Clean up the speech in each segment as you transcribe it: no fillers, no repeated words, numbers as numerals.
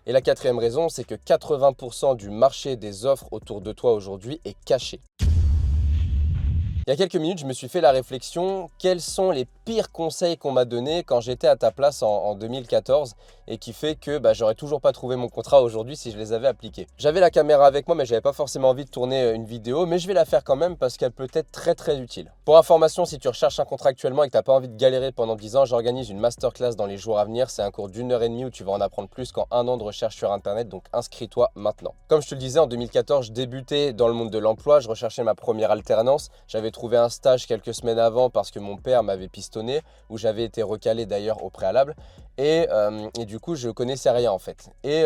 Et la quatrième raison, c'est que 80% du marché des offres autour de toi aujourd'hui est caché. Il y a quelques minutes, je me suis fait la réflexion, quels sont les pires conseils qu'on m'a donnés quand j'étais à ta place en 2014 et qui fait que j'aurais toujours pas trouvé mon contrat aujourd'hui si je les avais appliqués. J'avais la caméra avec moi mais j'avais pas forcément envie de tourner une vidéo, mais je vais la faire quand même parce qu'elle peut être très utile. Pour information, si tu recherches un contrat actuellement et que tu n'as pas envie de galérer pendant 10 ans, j'organise une masterclass dans les jours à venir. C'est un cours d'1 heure et demie où tu vas en apprendre plus qu'en 1 an de recherche sur internet, donc inscris-toi maintenant. Comme je te le disais, en 2014, je débutais dans le monde de l'emploi, je recherchais ma première alternance. J'avais trouvé un stage quelques semaines avant parce que mon père m'avait pistonné, où j'avais été recalé d'ailleurs au préalable. Et du coup, je connaissais rien en fait. Et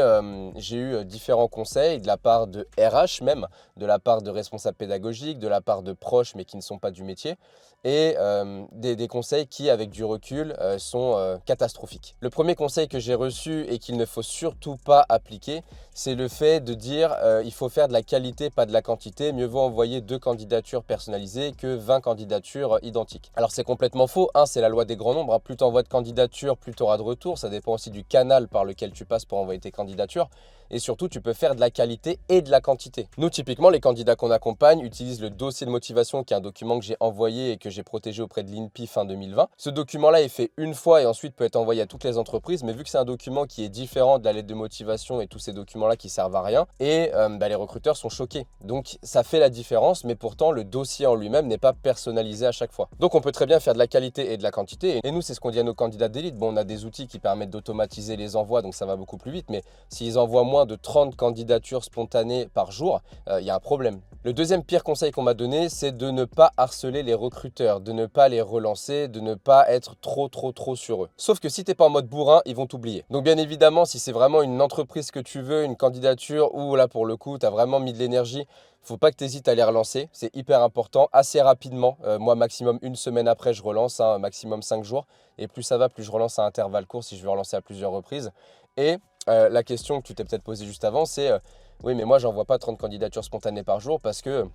j'ai eu différents conseils de la part de RH même, de la part de responsables pédagogiques, de la part de proches mais qui ne sont pas du métier. Et des conseils qui, avec du recul, sont catastrophiques. Le premier conseil que j'ai reçu et qu'il ne faut surtout pas appliquer, c'est le fait de dire il faut faire de la qualité, pas de la quantité. Mieux vaut envoyer 2 candidatures personnalisées que 20 candidatures identiques. Alors c'est complètement faux, c'est la loi des grands nombres. Plus tu envoies de candidatures, plus tu auras de retours. Ça dépend aussi du canal par lequel tu passes pour envoyer tes candidatures. Et surtout, tu peux faire de la qualité et de la quantité. Nous, typiquement, les candidats qu'on accompagne utilisent le dossier de motivation, qui est un document que j'ai envoyé et que j'ai protégé auprès de l'INPI fin 2020. Ce document-là est fait une fois et ensuite peut être envoyé à toutes les entreprises. Mais vu que c'est un document qui est différent de la lettre de motivation et tous ces documents-là qui servent à rien, et les recruteurs sont choqués. Donc, ça fait la différence, mais pourtant, le dossier en lui-même n'est pas personnalisé à chaque fois. Donc, on peut très bien faire de la qualité et de la quantité. Et nous, c'est ce qu'on dit à nos candidats d'élite. Bon, on a des outils qui permettent d'automatiser les envois, donc ça va beaucoup plus vite. Mais s'ils envoient moins de 30 candidatures spontanées par jour, il y a un problème. Le deuxième pire conseil qu'on m'a donné, c'est de ne pas harceler les recruteurs, de ne pas les relancer, de ne pas être trop sur eux. Sauf que si tu n'es pas en mode bourrin, ils vont t'oublier. Donc bien évidemment, si c'est vraiment une entreprise que tu veux, une candidature où là pour le coup, tu as vraiment mis de l'énergie, faut pas que tu hésites à les relancer, c'est hyper important, assez rapidement. Moi, maximum 1 semaine après, je relance, maximum 5 jours. Et plus ça va, plus je relance à intervalles courts si je veux relancer à plusieurs reprises. Et la question que tu t'es peut-être posée juste avant, c'est oui, mais moi, j'envoie pas 30 candidatures spontanées par jour parce que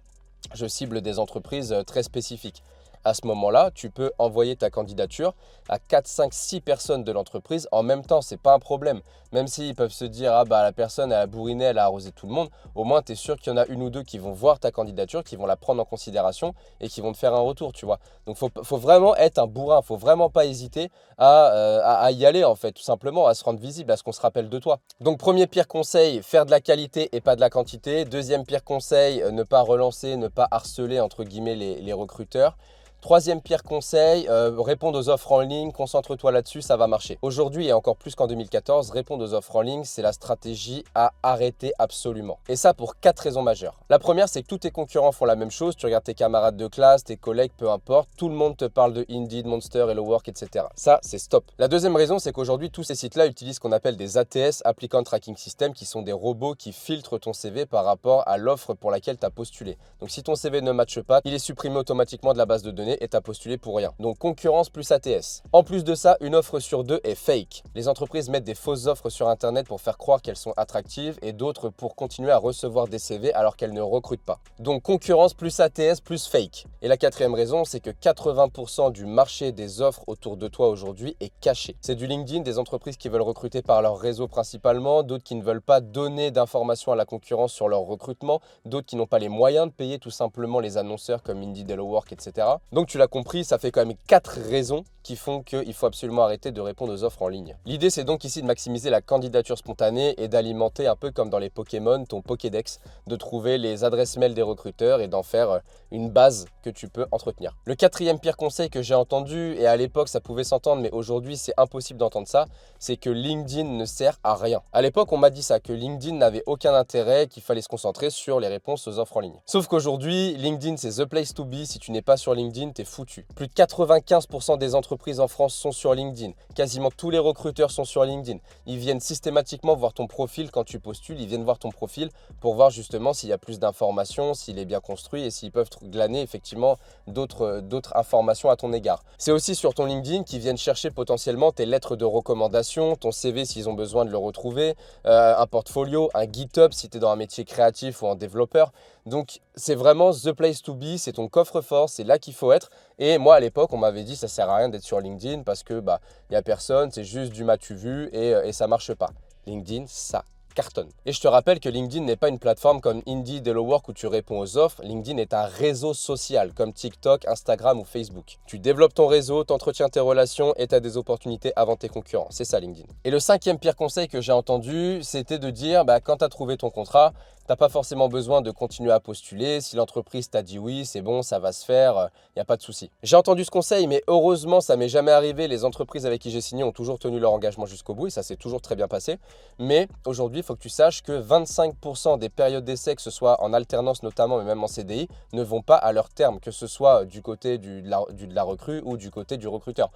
je cible des entreprises très spécifiques. À ce moment-là, tu peux envoyer ta candidature à 4, 5, 6 personnes de l'entreprise en même temps. Ce n'est pas un problème. Même s'ils peuvent se dire, la personne, elle a bourriné, elle a arrosé tout le monde, au moins, tu es sûr qu'il y en a une ou deux qui vont voir ta candidature, qui vont la prendre en considération et qui vont te faire un retour, tu vois. Donc, faut vraiment être un bourrin. Il ne faut vraiment pas hésiter à y aller, en fait, tout simplement, à se rendre visible, à ce qu'on se rappelle de toi. Donc, premier pire conseil, faire de la qualité et pas de la quantité. Deuxième pire conseil, ne pas relancer, ne pas harceler, entre guillemets, les recruteurs. Troisième pire conseil, répondre aux offres en ligne, concentre-toi là-dessus, ça va marcher. Aujourd'hui et encore plus qu'en 2014, répondre aux offres en ligne, c'est la stratégie à arrêter absolument. Et ça pour 4 raisons majeures. La première, c'est que tous tes concurrents font la même chose. Tu regardes tes camarades de classe, tes collègues, peu importe. Tout le monde te parle de Indeed, Monster, Hello Work, etc. Ça, c'est stop. La deuxième raison, c'est qu'aujourd'hui, tous ces sites-là utilisent ce qu'on appelle des ATS, Applicant Tracking System, qui sont des robots qui filtrent ton CV par rapport à l'offre pour laquelle tu as postulé. Donc si ton CV ne matche pas, il est supprimé automatiquement de la base de données et tu as postulé pour rien. Donc concurrence plus ATS. En plus de ça, une offre sur 2 est fake. Les entreprises mettent des fausses offres sur Internet pour faire croire qu'elles sont attractives et d'autres pour continuer à recevoir des CV alors qu'elles ne recrutent pas. Donc concurrence plus ATS plus fake. Et la quatrième raison, c'est que 80% du marché des offres autour de toi aujourd'hui est caché. C'est du LinkedIn, des entreprises qui veulent recruter par leur réseau principalement, d'autres qui ne veulent pas donner d'informations à la concurrence sur leur recrutement, d'autres qui n'ont pas les moyens de payer tout simplement les annonceurs comme Indeed, Hello Work, etc. Donc tu l'as compris, ça fait quand même 4 raisons qui font qu'il faut absolument arrêter de répondre aux offres en ligne. L'idée, c'est donc ici de maximiser la candidature spontanée et d'alimenter un peu comme dans les Pokémon, ton Pokédex, de trouver les adresses mail des recruteurs et d'en faire une base que tu peux entretenir. Le quatrième pire conseil que j'ai entendu, et à l'époque ça pouvait s'entendre, mais aujourd'hui c'est impossible d'entendre ça, c'est que LinkedIn ne sert à rien. À l'époque, on m'a dit ça, que LinkedIn n'avait aucun intérêt, qu'il fallait se concentrer sur les réponses aux offres en ligne. Sauf qu'aujourd'hui, LinkedIn, c'est the place to be. Si tu n'es pas sur LinkedIn, t'es foutu. Plus de 95% des entreprises en France sont sur LinkedIn. Quasiment tous les recruteurs sont sur LinkedIn. Ils viennent systématiquement voir ton profil quand tu postules. Ils viennent voir ton profil pour voir justement s'il y a plus d'informations, s'il est bien construit et s'ils peuvent glaner effectivement d'autres informations à ton égard. C'est aussi sur ton LinkedIn qu'ils viennent chercher potentiellement tes lettres de recommandation, ton CV s'ils ont besoin de le retrouver, un portfolio, un GitHub si tu es dans un métier créatif ou en développeur. Donc c'est vraiment the place to be, c'est ton coffre-fort, c'est là qu'il faut être. Et moi à l'époque on m'avait dit ça sert à rien d'être sur LinkedIn parce que y a personne, c'est juste du m'as-tu vu et ça marche pas. LinkedIn, ça cartonne. Et je te rappelle que LinkedIn n'est pas une plateforme comme Indeed, Hello Work où tu réponds aux offres. LinkedIn est un réseau social comme TikTok, Instagram ou Facebook. Tu développes ton réseau, t'entretiens tes relations et tu as des opportunités avant tes concurrents. C'est ça LinkedIn. Et le cinquième pire conseil que j'ai entendu, c'était de dire quand tu as trouvé ton contrat, tu n'as pas forcément besoin de continuer à postuler. Si l'entreprise t'a dit oui, c'est bon, ça va se faire, il n'y a pas de souci. J'ai entendu ce conseil, mais heureusement, ça m'est jamais arrivé. Les entreprises avec qui j'ai signé ont toujours tenu leur engagement jusqu'au bout et ça s'est toujours très bien passé. Mais aujourd'hui, il faut que tu saches que 25% des périodes d'essai, que ce soit en alternance notamment, mais même en CDI, ne vont pas à leur terme, que ce soit du côté de la recrue ou du côté du recruteur.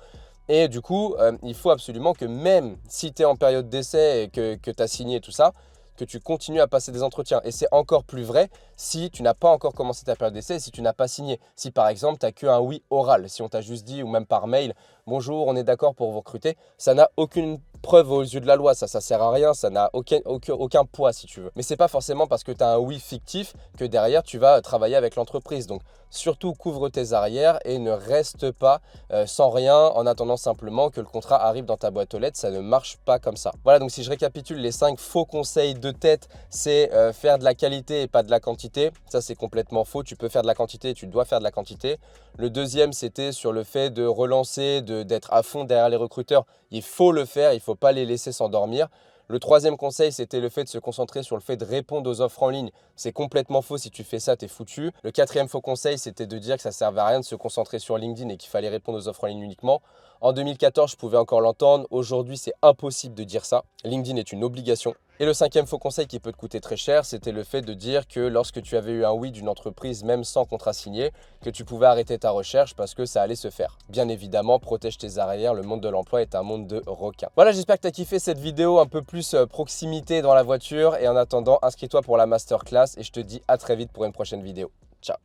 Et du coup, il faut absolument que même si tu es en période d'essai et que tu as signé tout ça, que tu continues à passer des entretiens. Et c'est encore plus vrai si tu n'as pas encore commencé ta période d'essai et si tu n'as pas signé. Si par exemple, tu n'as qu'un oui oral, si on t'a juste dit ou même par mail, bonjour, on est d'accord pour vous recruter, ça n'a aucune preuve aux yeux de la loi, ça sert à rien, ça n'a aucun poids si tu veux. Mais c'est pas forcément parce que tu as un oui fictif que derrière tu vas travailler avec l'entreprise. Donc surtout couvre tes arrières et ne reste pas sans rien en attendant simplement que le contrat arrive dans ta boîte aux lettres, ça ne marche pas comme ça. Voilà, donc si je récapitule les 5 faux conseils de tête, c'est faire de la qualité et pas de la quantité. Ça c'est complètement faux, tu peux faire de la quantité, tu dois faire de la quantité. Le deuxième, c'était sur le fait de relancer, d'être à fond derrière les recruteurs. Il faut le faire, il ne faut pas les laisser s'endormir. Le troisième conseil, c'était le fait de se concentrer sur le fait de répondre aux offres en ligne. C'est complètement faux, si tu fais ça, t'es foutu. Le quatrième faux conseil, c'était de dire que ça ne servait à rien de se concentrer sur LinkedIn et qu'il fallait répondre aux offres en ligne uniquement. En 2014, je pouvais encore l'entendre. Aujourd'hui, c'est impossible de dire ça. LinkedIn est une obligation. Et le cinquième faux conseil qui peut te coûter très cher, c'était le fait de dire que lorsque tu avais eu un oui d'une entreprise, même sans contrat signé, que tu pouvais arrêter ta recherche parce que ça allait se faire. Bien évidemment, protège tes arrières, le monde de l'emploi est un monde de requins. Voilà, j'espère que tu as kiffé cette vidéo un peu plus proximité dans la voiture. Et en attendant, inscris-toi pour la masterclass et je te dis à très vite pour une prochaine vidéo.